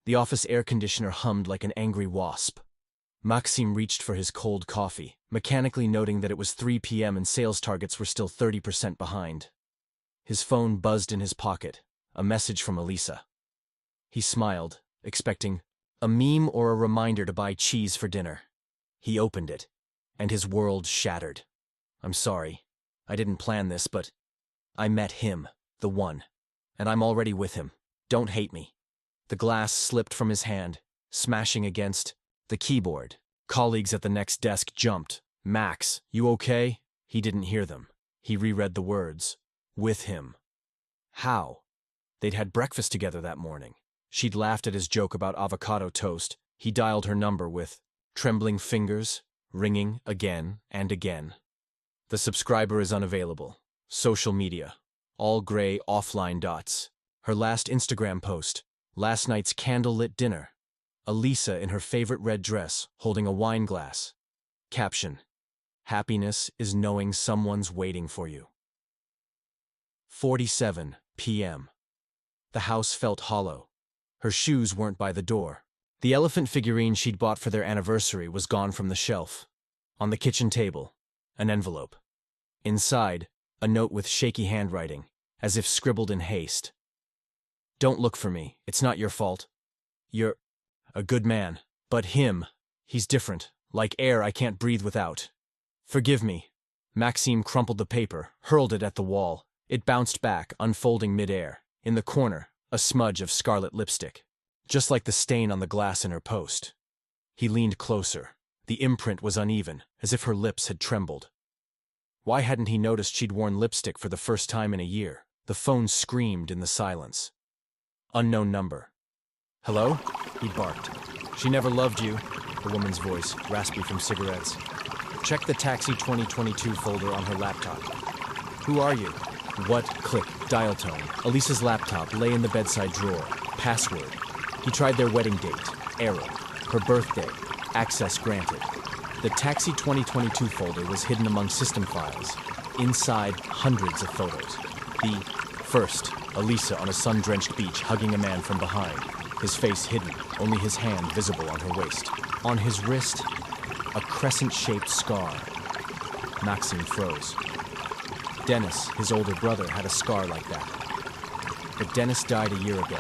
The office air conditioner hummed like an angry wasp. Maxim reached for his cold coffee, mechanically noting that it was 3 p.m. and sales targets were still 30% behind. His phone buzzed in his pocket, a message from Elisa. He smiled, expecting a meme or a reminder to buy cheese for dinner. He opened it, and his world shattered. "I'm sorry. I didn't plan this, but I met him, the one, and I'm already with him. Don't hate me." The glass slipped from his hand, smashing against the keyboard. Colleagues at the next desk jumped. "Max, you okay?" He didn't hear them. He reread the words. With him. How? They'd had breakfast together that morning. She'd laughed at his joke about avocado toast. He dialed her number with trembling fingers, ringing again and again. "The subscriber is unavailable. Social media. All gray offline dots." Her last Instagram post. Last night's candlelit dinner. Elisa in her favorite red dress, holding a wine glass. Caption: "Happiness is knowing someone's waiting for you." 47 p.m. The house felt hollow. Her shoes weren't by the door. The elephant figurine she'd bought for their anniversary was gone from the shelf. On the kitchen table, an envelope. Inside, a note with shaky handwriting, as if scribbled in haste. "Don't look for me. It's not your fault. You're a good man. But him, he's different. Like air I can't breathe without. Forgive me." Maxim crumpled the paper, hurled it at the wall. It bounced back, unfolding midair. In the corner, a smudge of scarlet lipstick. Just like the stain on the glass in her post. He leaned closer. The imprint was uneven, as if her lips had trembled. Why hadn't he noticed she'd worn lipstick for the first time in a year? The phone screamed in the silence. Unknown number. "Hello?" he barked. "She never loved you," the woman's voice, raspy from cigarettes. "Check the Taxi 2022 folder on her laptop." "Who are you?" What? Click. Dial tone. Elisa's laptop lay in the bedside drawer. Password. He tried their wedding date. Error. Her birthday. Access granted. The Taxi 2022 folder was hidden among system files. Inside, hundreds of photos. The first, Elisa on a sun-drenched beach hugging a man from behind. His face hidden, only his hand visible on her waist. On his wrist, a crescent-shaped scar. Maxim froze. Dennis, his older brother, had a scar like that. But Dennis died a year ago.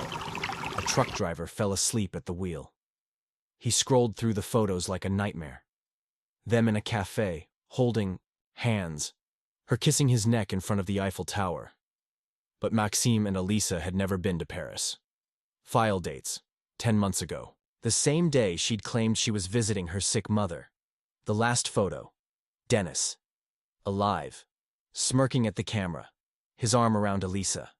A truck driver fell asleep at the wheel. He scrolled through the photos like a nightmare. Them in a cafe, holding hands, her kissing his neck in front of the Eiffel Tower. But Maxim and Elisa had never been to Paris. File dates, 10 months ago. The same day she'd claimed she was visiting her sick mother. The last photo. Dennis. Alive. Smirking at the camera, his arm around Elisa.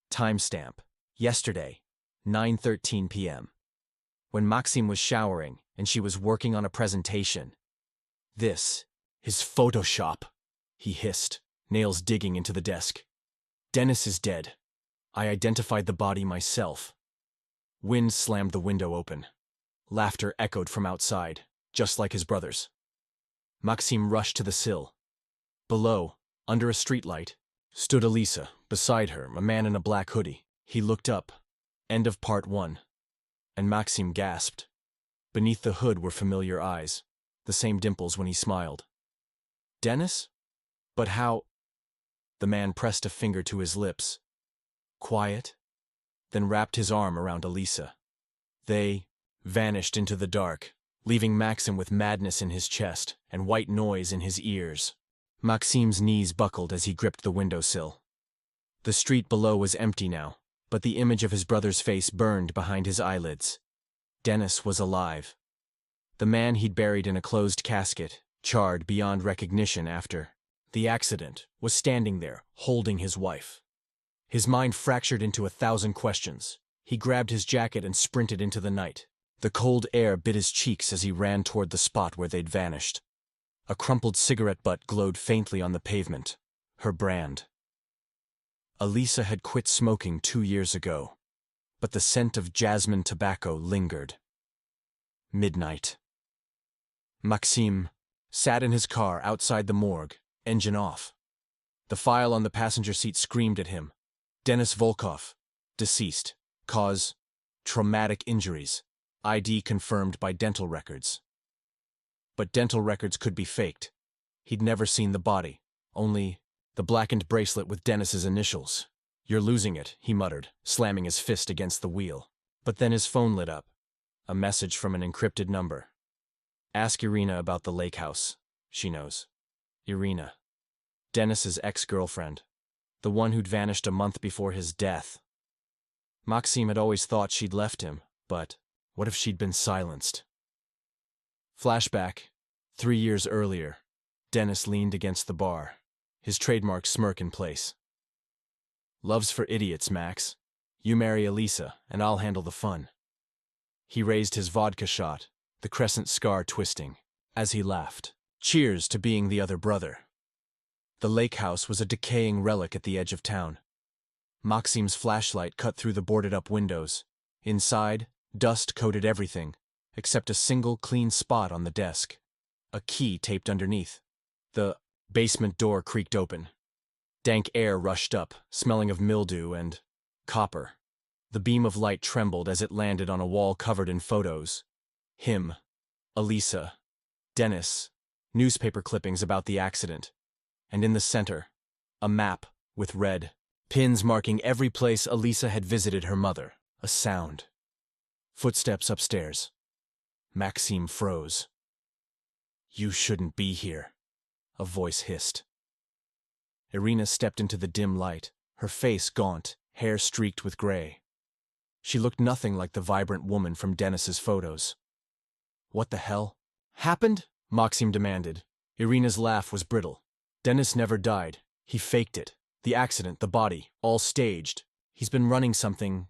Timestamp. Yesterday, 9:13 p.m. When Maxim was showering and she was working on a presentation. "This is Photoshop," he hissed, nails digging into the desk. "Dennis is dead. I identified the body myself." Wind slammed the window open. Laughter echoed from outside, just like his brother's. Maxim rushed to the sill. Below, under a streetlight, stood Elisa. Beside her, a man in a black hoodie. He looked up. End of part 1. And Maxim gasped. Beneath the hood were familiar eyes, the same dimples when he smiled. "Dennis? But how?" The man pressed a finger to his lips. Quiet, then wrapped his arm around Elisa. They vanished into the dark, leaving Maxim with madness in his chest and white noise in his ears. Maxim's knees buckled as he gripped the windowsill. The street below was empty now, but the image of his brother's face burned behind his eyelids. Dennis was alive. The man he'd buried in a closed casket, charred beyond recognition after the accident, was standing there, holding his wife. His mind fractured into 1,000 questions. He grabbed his jacket and sprinted into the night. The cold air bit his cheeks as he ran toward the spot where they'd vanished. A crumpled cigarette butt glowed faintly on the pavement. Her brand. Elisa had quit smoking 2 years ago, but the scent of jasmine tobacco lingered. Midnight. Maxim sat in his car outside the morgue, engine off. The file on the passenger seat screamed at him. Denis Volkov, deceased. Cause, traumatic injuries, ID confirmed by dental records. But dental records could be faked. He'd never seen the body, only the blackened bracelet with Dennis's initials. "You're losing it," he muttered, slamming his fist against the wheel. But then his phone lit up. A message from an encrypted number. "Ask Irina about the lake house. She knows." Irina. Dennis's ex-girlfriend. The one who'd vanished a month before his death. Maxim had always thought she'd left him, but what if she'd been silenced? Flashback. 3 years earlier, Dennis leaned against the bar, his trademark smirk in place. "Love's for idiots, Max. You marry Elisa, and I'll handle the fun." He raised his vodka shot, the crescent scar twisting, as he laughed. Cheers to being the other brother. The lake house was a decaying relic at the edge of town. Maxim's flashlight cut through the boarded-up windows. Inside, dust coated everything, except a single clean spot on the desk. A key taped underneath. The basement door creaked open. Dank air rushed up, smelling of mildew and copper. The beam of light trembled as it landed on a wall covered in photos. Him, Elisa, Dennis, newspaper clippings about the accident. And in the center, a map with red pins marking every place Elisa had visited her mother. A sound. Footsteps upstairs. Maxim froze. "You shouldn't be here," a voice hissed. Irina stepped into the dim light, her face gaunt, hair streaked with gray. She looked nothing like the vibrant woman from Dennis's photos. "What the hell happened?" Maxim demanded. Irina's laugh was brittle. "Dennis never died. He faked it. The accident, the body, all staged. He's been running something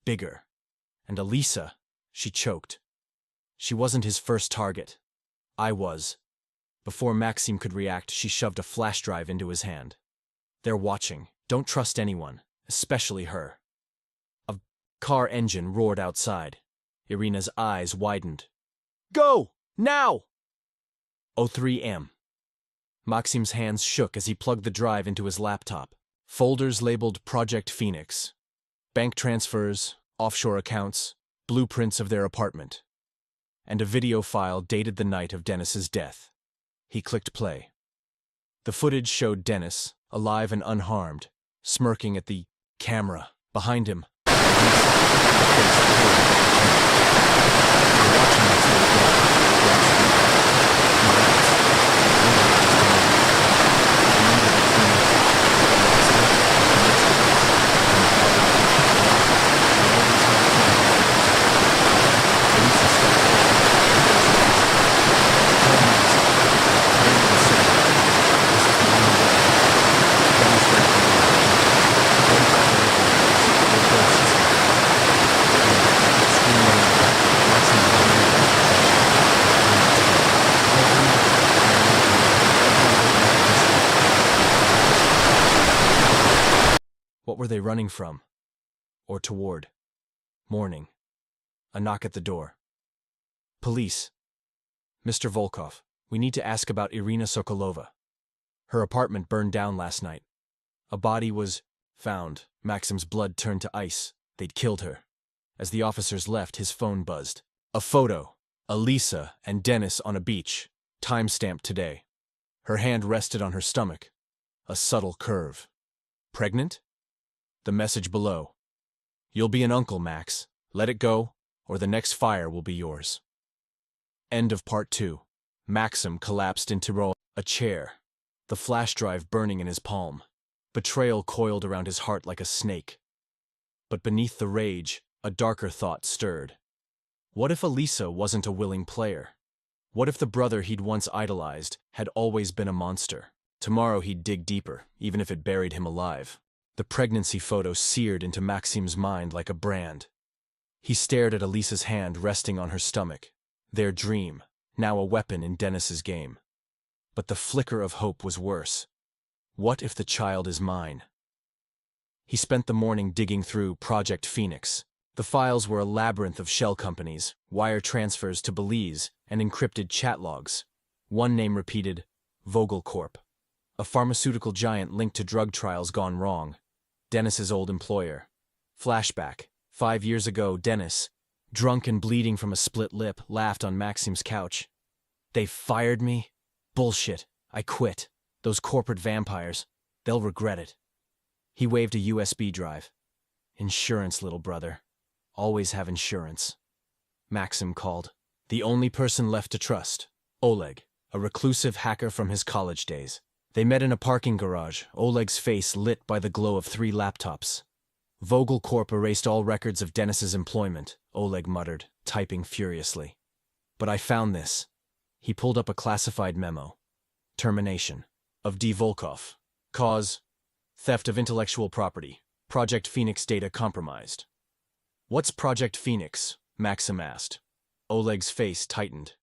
bigger. And Elisa," she choked. "She wasn't his first target. I was." Before Maxim could react, she shoved a flash drive into his hand. "They're watching. Don't trust anyone, especially her." A car engine roared outside. Irina's eyes widened. "Go! Now!" 03 M. Maxim's hands shook as he plugged the drive into his laptop. Folders labeled Project Phoenix. Bank transfers, offshore accounts, blueprints of their apartment. And a video file dated the night of Dennis's death. He clicked play. The footage showed Dennis, alive and unharmed, smirking at the camera. Behind him, What were they running from? Or toward? Morning. A knock at the door. "Police. Mr. Volkov, we need to ask about Irina Sokolova. Her apartment burned down last night. A body was found." Maxim's blood turned to ice. They'd killed her. As the officers left, his phone buzzed. A photo. Elisa and Dennis on a beach. Time-stamped today. Her hand rested on her stomach. A subtle curve. Pregnant? The message below. "You'll be an uncle, Max. Let it go, or the next fire will be yours." End of part 2. Maxim collapsed into a chair, the flash drive burning in his palm. Betrayal coiled around his heart like a snake. But beneath the rage, a darker thought stirred. What if Elisa wasn't a willing player? What if the brother he'd once idolized had always been a monster? Tomorrow he'd dig deeper, even if it buried him alive. The pregnancy photo seared into Maxim's mind like a brand. He stared at Elisa's hand resting on her stomach. Their dream, now a weapon in Dennis's game. But the flicker of hope was worse. What if the child is mine? He spent the morning digging through Project Phoenix. The files were a labyrinth of shell companies, wire transfers to Belize, and encrypted chat logs. One name repeated, Vogel Corp, a pharmaceutical giant linked to drug trials gone wrong. Dennis's old employer. Flashback. 5 years ago, Dennis, drunk and bleeding from a split lip, laughed on Maxim's couch. They fired me? Bullshit. I quit. Those corporate vampires. They'll regret it. He waved a USB drive. Insurance, little brother. Always have insurance. Maxim called. The only person left to trust. Oleg, a reclusive hacker from his college days. They met in a parking garage, Oleg's face lit by the glow of 3 laptops. Vogel Corp erased all records of Dennis's employment, Oleg muttered, typing furiously. But I found this. He pulled up a classified memo. Termination. Of D. Volkov. Cause. Theft of intellectual property. Project Phoenix data compromised. What's Project Phoenix? Maxim asked. Oleg's face tightened.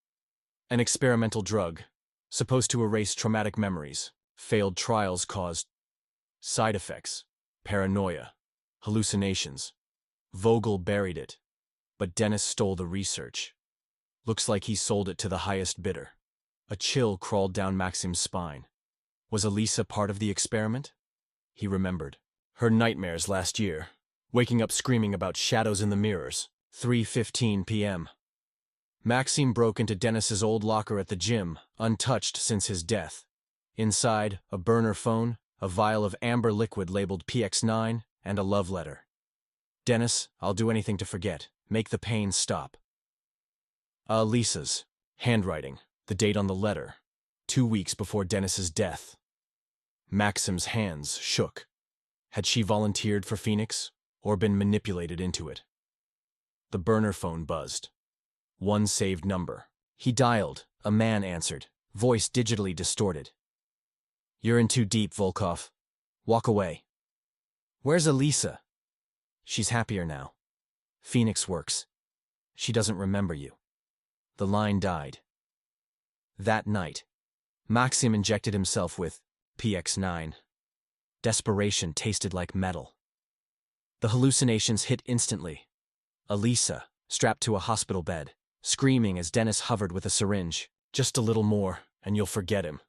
An experimental drug. Supposed to erase traumatic memories. Failed trials caused side effects. Paranoia. Hallucinations. Vogel buried it. But Dennis stole the research. Looks like he sold it to the highest bidder. A chill crawled down Maxim's spine. Was Elisa part of the experiment? He remembered. Her nightmares last year. Waking up screaming about shadows in the mirrors. 3:15 p.m. Maxim broke into Dennis's old locker at the gym, untouched since his death. Inside, a burner phone, a vial of amber liquid labeled PX9, and a love letter. Dennis, I'll do anything to forget. Make the pain stop. Lisa's. Handwriting. The date on the letter. 2 weeks before Dennis's death. Maxim's hands shook. Had she volunteered for Phoenix, or been manipulated into it? The burner phone buzzed. One saved number. He dialed. A man answered, voice digitally distorted. You're in too deep, Volkov. Walk away. Where's Elisa? She's happier now. Phoenix works. She doesn't remember you. The line died. That night, Maxim injected himself with PX9. Desperation tasted like metal. The hallucinations hit instantly. Elisa, strapped to a hospital bed, screaming as Dennis hovered with a syringe. Just a little more, and you'll forget him.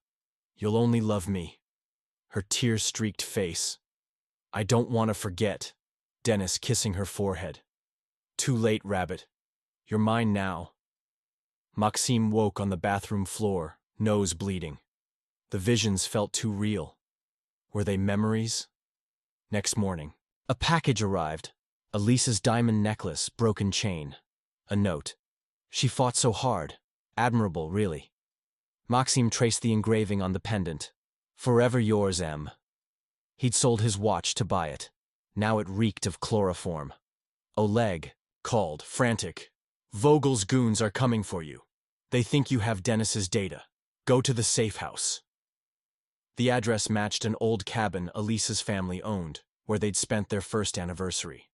You'll only love me. Her tear-streaked face. I don't want to forget. Dennis kissing her forehead. Too late, Rabbit. You're mine now. Maxim woke on the bathroom floor, nose bleeding. The visions felt too real. Were they memories? Next morning, a package arrived. Elisa's diamond necklace, broken chain. A note. She fought so hard. Admirable, really. Maxim traced the engraving on the pendant. Forever yours, M. He'd sold his watch to buy it. Now it reeked of chloroform. Oleg called, frantic. Vogel's goons are coming for you. They think you have Dennis's data. Go to the safe house. The address matched an old cabin Elisa's family owned, where they'd spent their first anniversary.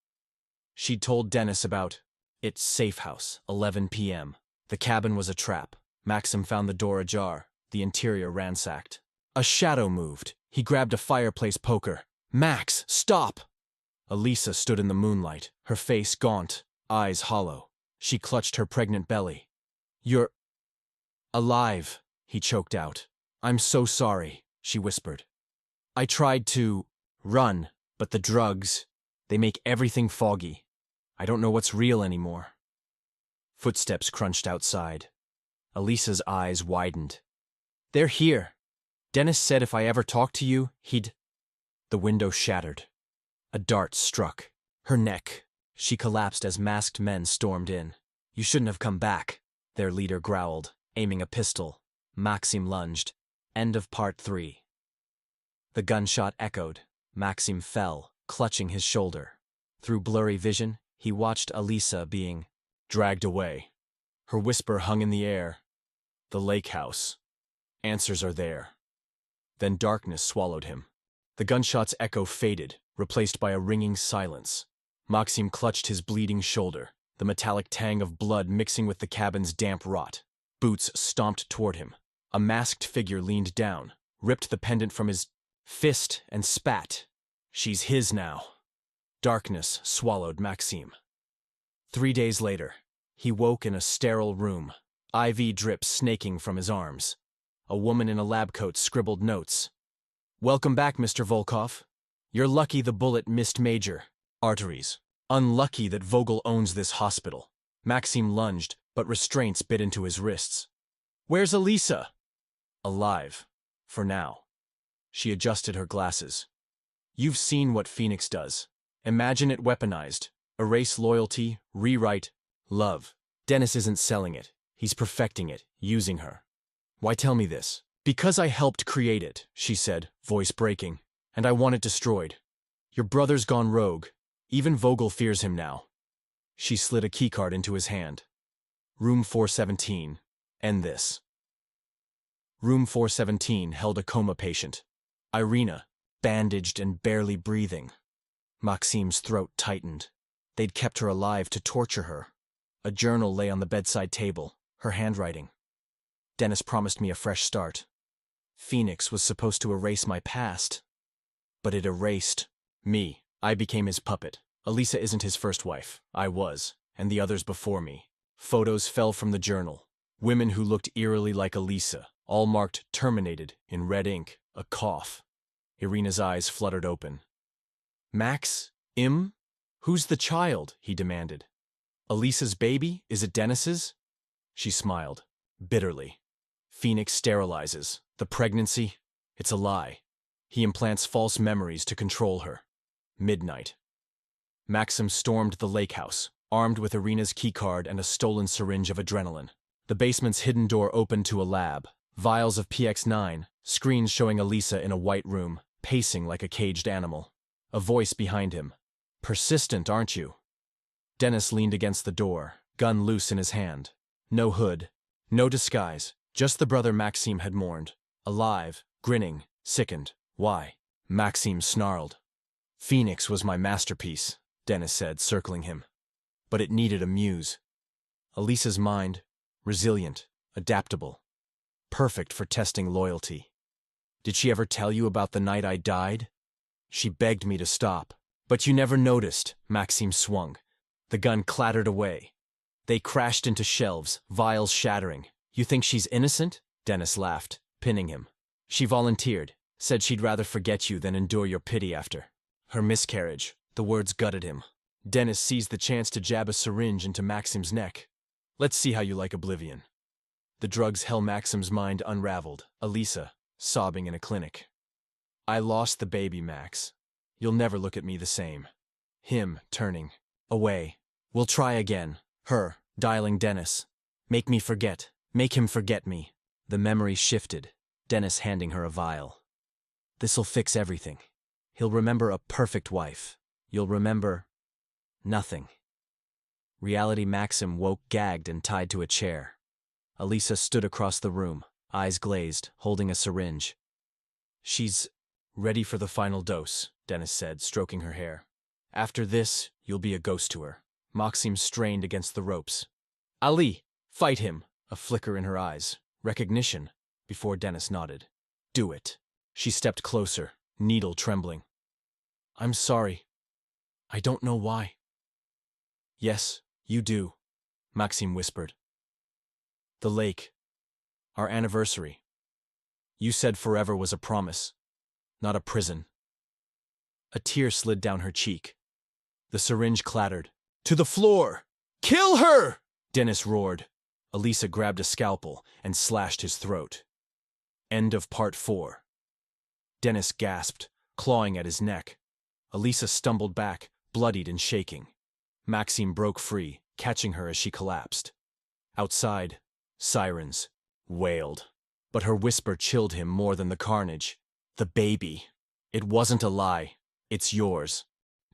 She'd told Dennis about its safe house, 11 p.m. The cabin was a trap. Maxim found the door ajar, the interior ransacked. A shadow moved. He grabbed a fireplace poker. Max, stop! Elisa stood in the moonlight, her face gaunt, eyes hollow. She clutched her pregnant belly. You're alive, he choked out. I'm so sorry, she whispered. I tried to run, but the drugs, they make everything foggy. I don't know what's real anymore. Footsteps crunched outside. Elisa's eyes widened. They're here. Dennis said if I ever talked to you, he'd... The window shattered. A dart struck. Her neck. She collapsed as masked men stormed in. You shouldn't have come back, their leader growled, aiming a pistol. Maxim lunged. End of part 3. The gunshot echoed. Maxim fell, clutching his shoulder. Through blurry vision, he watched Elisa being dragged away. Her whisper hung in the air. The lake house. Answers are there. Then darkness swallowed him. The gunshot's echo faded, replaced by a ringing silence. Maxim clutched his bleeding shoulder, the metallic tang of blood mixing with the cabin's damp rot. Boots stomped toward him. A masked figure leaned down, ripped the pendant from his fist, and spat. She's his now. Darkness swallowed Maxim. 3 days later, he woke in a sterile room, IV drips snaking from his arms. A woman in a lab coat scribbled notes. Welcome back, Mr. Volkov. You're lucky the bullet missed major arteries. Unlucky that Vogel owns this hospital. Maxim lunged, but restraints bit into his wrists. Where's Elisa? Alive. For now. She adjusted her glasses. You've seen what Phoenix does. Imagine it weaponized. Erase loyalty, rewrite, love. Dennis isn't selling it. He's perfecting it, using her. Why tell me this? Because I helped create it, she said, voice breaking. And I want it destroyed. Your brother's gone rogue. Even Vogel fears him now. She slid a keycard into his hand. Room 417. End this. Room 417 held a coma patient. Irina, bandaged and barely breathing. Maxim's throat tightened. They'd kept her alive to torture her. A journal lay on the bedside table, her handwriting. Dennis promised me a fresh start. Phoenix was supposed to erase my past. But it erased me. I became his puppet. Elisa isn't his first wife. I was, and the others before me. Photos fell from the journal. Women who looked eerily like Elisa, all marked terminated in red ink, a cough. Irina's eyes fluttered open. Max-im? Who's the child? He demanded. Elisa's baby? Is it Dennis's? She smiled, bitterly. Phoenix sterilizes. The pregnancy? It's a lie. He implants false memories to control her. Midnight. Maxim stormed the lake house, armed with Irina's keycard and a stolen syringe of adrenaline. The basement's hidden door opened to a lab. Vials of PX9, screens showing Elisa in a white room, pacing like a caged animal. A voice behind him. Persistent, aren't you? Dennis leaned against the door, gun loose in his hand. No hood, no disguise, just the brother Maxim had mourned. Alive, grinning, sickened. Why? Maxim snarled. Phoenix was my masterpiece, Dennis said, circling him. But it needed a muse. Elisa's mind, resilient, adaptable. Perfect for testing loyalty. Did she ever tell you about the night I died? She begged me to stop. But you never noticed, Maxim swung. The gun clattered away. They crashed into shelves, vials shattering. You think she's innocent? Dennis laughed, pinning him. She volunteered, said she'd rather forget you than endure your pity after. Her miscarriage. The words gutted him. Dennis seized the chance to jab a syringe into Maxim's neck. Let's see how you like oblivion. The drugs held Maxim's mind unraveled. Elisa, sobbing in a clinic. I lost the baby, Max. You'll never look at me the same. Him, turning away. We'll try again. Her, dialing Dennis. Make me forget. Make him forget me. The memory shifted, Dennis handing her a vial. This'll fix everything. He'll remember a perfect wife. You'll remember nothing. Reality Maxim woke gagged and tied to a chair. Elisa stood across the room, eyes glazed, holding a syringe. She's ready for the final dose, Dennis said, stroking her hair. After this, you'll be a ghost to her. Maxim strained against the ropes. Ali, fight him, a flicker in her eyes. Recognition, before Dennis nodded. Do it. She stepped closer, needle trembling. I'm sorry. I don't know why. Yes, you do, Maxim whispered. The lake. Our anniversary. You said forever was a promise, not a prison. A tear slid down her cheek. The syringe clattered. To the floor! Kill her! Dennis roared. Elisa grabbed a scalpel and slashed his throat. End of part 4. Dennis gasped, clawing at his neck. Elisa stumbled back, bloodied and shaking. Maxim broke free, catching her as she collapsed. Outside, sirens wailed. But her whisper chilled him more than the carnage. The baby. It wasn't a lie. It's yours.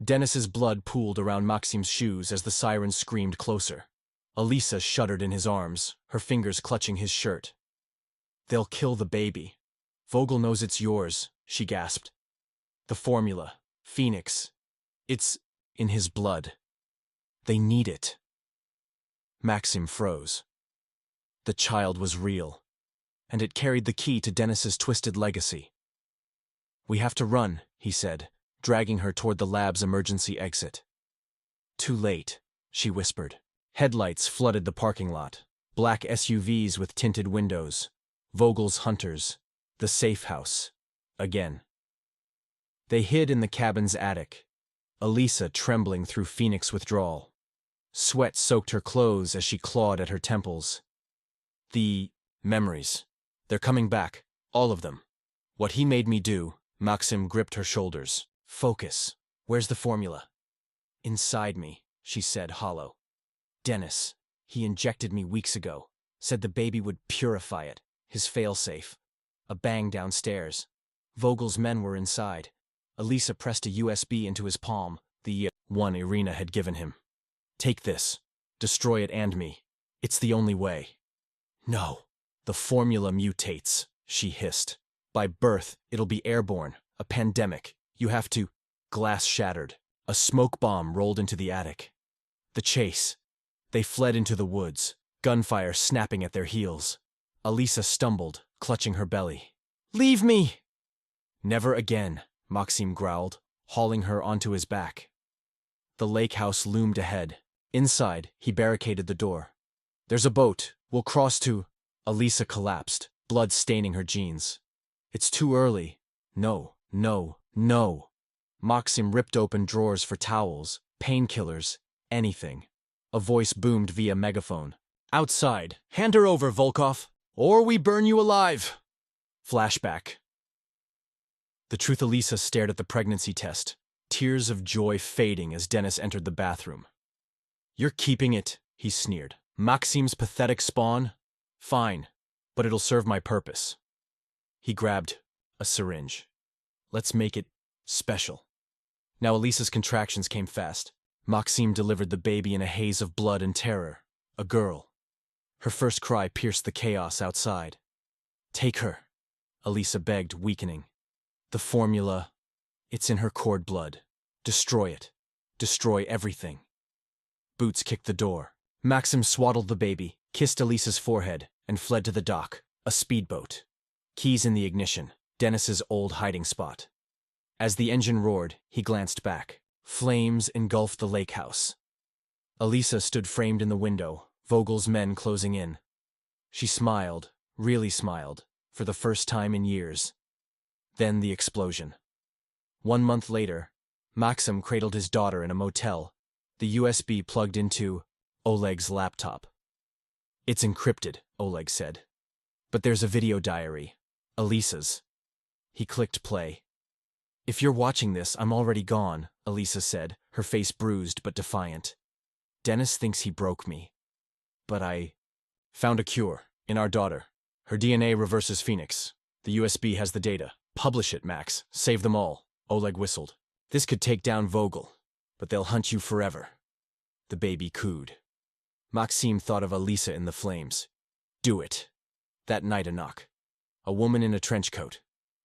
Dennis's blood pooled around Maxim's shoes as the sirens screamed closer. Elisa shuddered in his arms, her fingers clutching his shirt. They'll kill the baby. Vogel knows it's yours, she gasped. The formula. Phoenix. It's in his blood. They need it. Maxim froze. The child was real, and it carried the key to Dennis's twisted legacy. We have to run, he said, dragging her toward the lab's emergency exit. Too late, she whispered. Headlights flooded the parking lot. Black SUVs with tinted windows. Vogel's hunters. The safe house. Again. They hid in the cabin's attic. Elisa trembling through Phoenix withdrawal. Sweat soaked her clothes as she clawed at her temples. The memories. They're coming back, all of them. What he made me do. Maxim gripped her shoulders. Focus. Where's the formula? Inside me, she said, hollow. Dennis. He injected me weeks ago. Said the baby would purify it. His failsafe. A bang downstairs. Vogel's men were inside. Elisa pressed a USB into his palm, the one Irina had given him. Take this. Destroy it and me. It's the only way. No. The formula mutates, she hissed. By birth, it'll be airborne, a pandemic. You have to. Glass shattered. A smoke bomb rolled into the attic. The chase. They fled into the woods, gunfire snapping at their heels. Elisa stumbled, clutching her belly. Leave me! Never again, Maxim growled, hauling her onto his back. The lake house loomed ahead. Inside, he barricaded the door. There's a boat. We'll cross to... Elisa collapsed, blood staining her jeans. It's too early. No, no, no. Maxim ripped open drawers for towels, painkillers, anything. A voice boomed via megaphone. Outside, hand her over, Volkov, or we burn you alive. Flashback. The truth. Elisa stared at the pregnancy test, tears of joy fading as Dennis entered the bathroom. You're keeping it, he sneered. Maxim's pathetic spawn? Fine, but it'll serve my purpose. He grabbed a syringe. Let's make it special. Now Elisa's contractions came fast. Maxim delivered the baby in a haze of blood and terror. A girl. Her first cry pierced the chaos outside. Take her, Elisa begged, weakening. The formula, it's in her cord blood. Destroy it. Destroy everything. Boots kicked the door. Maxim swaddled the baby, kissed Elisa's forehead, and fled to the dock, a speedboat. Keys in the ignition, Dennis's old hiding spot. As the engine roared, he glanced back. Flames engulfed the lake house. Elisa stood framed in the window, Vogel's men closing in. She smiled, really smiled, for the first time in years. Then the explosion. 1 month later, Maxim cradled his daughter in a motel, the USB plugged into Oleg's laptop. It's encrypted, Oleg said. But there's a video diary, Elisa's. He clicked play. If you're watching this, I'm already gone, Elisa said, her face bruised but defiant. Dennis thinks he broke me. But I found a cure in our daughter. Her DNA reverses Phoenix. The USB has the data. Publish it, Max. Save them all, Oleg whistled. This could take down Vogel, but they'll hunt you forever. The baby cooed. Maxim thought of Elisa in the flames. Do it. That night a knock. A woman in a trench coat.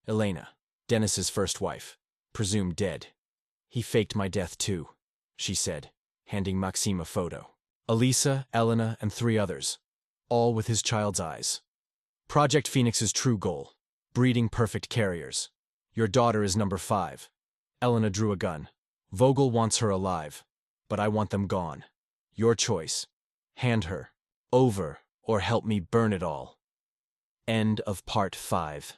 Elena, Dennis's first wife, presumed dead. He faked my death too, she said, handing Maxim a photo. Elisa, Elena, and 3 others, all with his child's eyes. Project Phoenix's true goal, breeding perfect carriers. Your daughter is number 5. Elena drew a gun. Vogel wants her alive, but I want them gone. Your choice. Hand her over or help me burn it all. End of part 5.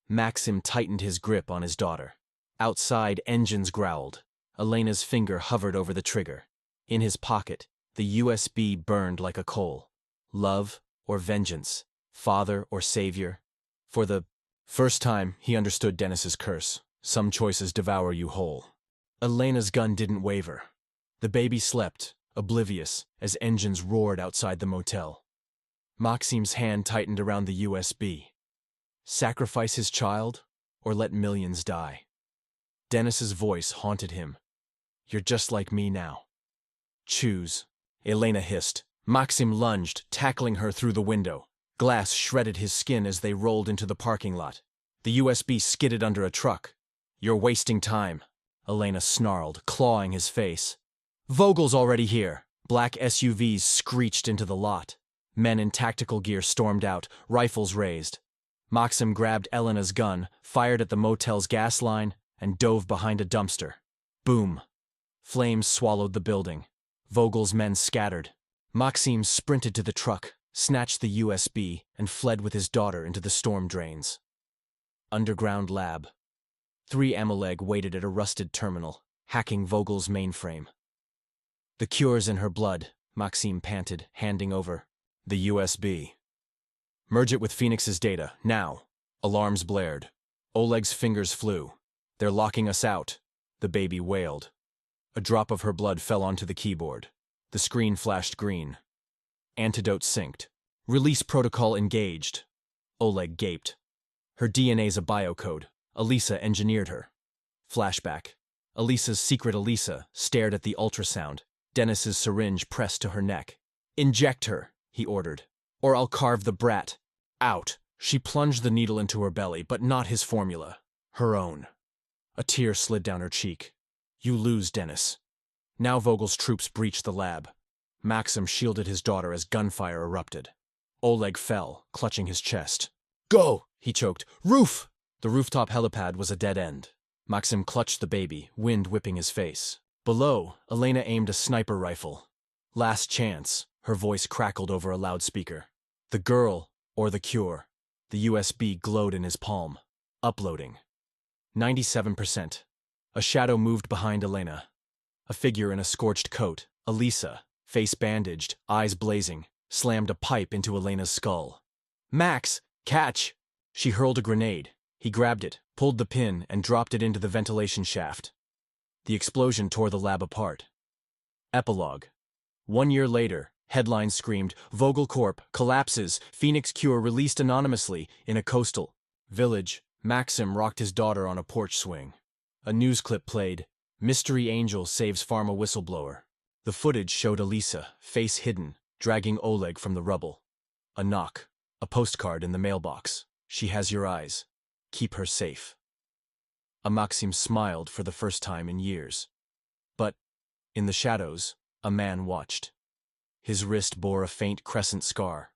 Maxim tightened his grip on his daughter. Outside, engines growled. Elena's finger hovered over the trigger. In his pocket, the USB burned like a coal. Love or vengeance, father or savior. For the first time, he understood Dennis's curse. Some choices devour you whole. Elena's gun didn't waver. The baby slept, oblivious, as engines roared outside the motel. Maxim's hand tightened around the USB. Sacrifice his child, or let millions die? Dennis's voice haunted him. You're just like me now. Choose. Elena hissed. Maxim lunged, tackling her through the window. Glass shredded his skin as they rolled into the parking lot. The USB skidded under a truck. You're wasting time, Elena snarled, clawing his face. Vogel's already here. Black SUVs screeched into the lot. Men in tactical gear stormed out, rifles raised. Maxim grabbed Elena's gun, fired at the motel's gas line, and dove behind a dumpster. Boom. Flames swallowed the building. Vogel's men scattered. Maxim sprinted to the truck, snatched the USB, and fled with his daughter into the storm drains. Underground lab. 3 Amoleg waited at a rusted terminal. hacking Vogel's mainframe. The cure's in her blood, Maxime panted, handing over the USB. Merge it with Phoenix's data, now. Alarms blared. Oleg's fingers flew. They're locking us out, the baby wailed. A drop of her blood fell onto the keyboard. The screen flashed green. Antidote synced. Release protocol engaged. Oleg gaped. Her DNA's a biocode. Elisa engineered her. Flashback. Elisa's secret Elisa stared at the ultrasound. Dennis's syringe pressed to her neck. Inject her, he ordered, or I'll carve the brat out. She plunged the needle into her belly, but not his formula. Her own. A tear slid down her cheek. You lose, Dennis. Now Vogel's troops breached the lab. Maxim shielded his daughter as gunfire erupted. Oleg fell, clutching his chest. Go, he choked. Roof! The rooftop helipad was a dead end. Maxim clutched the baby, wind whipping his face. Below, Elena aimed a sniper rifle. Last chance, her voice crackled over a loudspeaker. The girl, or the cure. The USB glowed in his palm. Uploading. 97%. A shadow moved behind Elena. A figure in a scorched coat, Elisa, face bandaged, eyes blazing, slammed a pipe into Elena's skull. Max, catch! She hurled a grenade. He grabbed it, pulled the pin, and dropped it into the ventilation shaft. The explosion tore the lab apart. Epilogue. 1 year later, headlines screamed, Vogel Corp. collapses, Phoenix Cure released anonymously in a coastal village. Maxim rocked his daughter on a porch swing. A news clip played, Mystery Angel saves pharma whistleblower. The footage showed Elisa, face hidden, dragging Oleg from the rubble. A knock. A postcard in the mailbox. She has your eyes. Keep her safe. Maxim smiled for the first time in years. But, in the shadows, a man watched. His wrist bore a faint crescent scar.